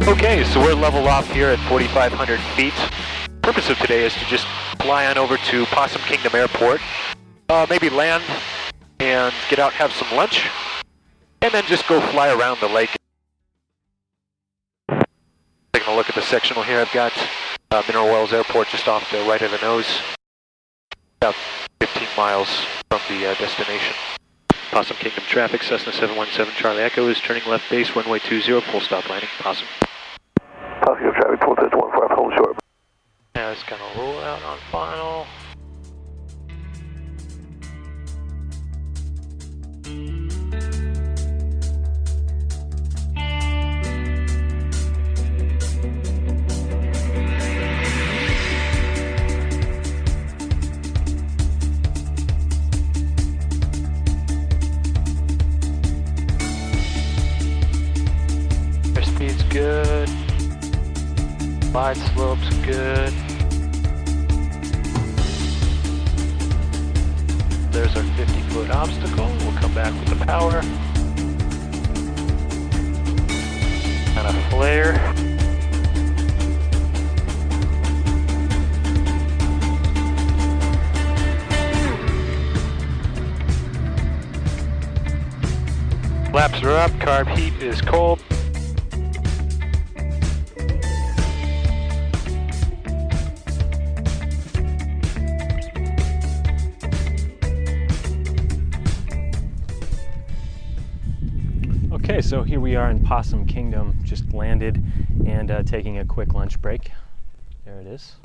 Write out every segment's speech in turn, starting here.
Okay, so we're level off here at 4,500 feet. Purpose of today is to just fly on over to Possum Kingdom Airport, maybe land and get out, have some lunch, and then just go fly around the lake. Taking a look at the sectional here, I've got Mineral Wells Airport just off the right of the nose, about 15 miles from the destination. Possum Kingdom traffic, Cessna 717 Charlie Echo is turning left base, runway 20, full stop landing, Possum. Possum Kingdom traffic, 431, hold short. Now it's going to roll out on final. Airspeed's good. Glide slope's good. There's our 50-foot obstacle. We'll come back with the power. And a flare. Flaps are up, carb heat is cold. Okay, so here we are in Possum Kingdom, just landed and taking a quick lunch break. There it is.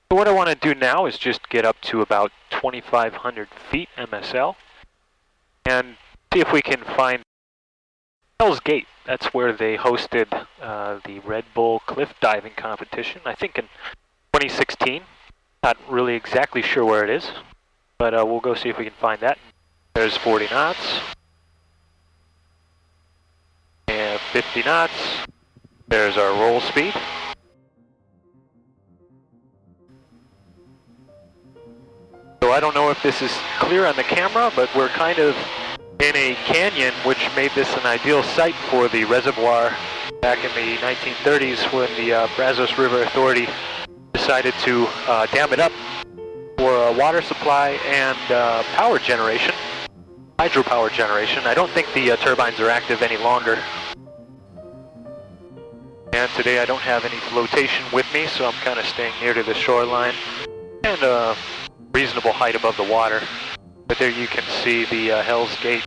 So what I want to do now is just get up to about 2,500 feet MSL and see if we can find Hell's Gate. That's where they hosted the Red Bull cliff diving competition, I think in 2016. Not really exactly sure where it is, but we'll go see if we can find that. There's 40 knots, and 50 knots. There's our roll speed. So I don't know if this is clear on the camera, but we're kind of in a canyon, which made this an ideal site for the reservoir back in the 1930s when the Brazos River Authority decided to dam it up for a water supply and power generation, hydropower generation. I don't think the turbines are active any longer. And today I don't have any flotation with me, so I'm kind of staying near to the shoreline and a reasonable height above the water. But there you can see the Hell's Gate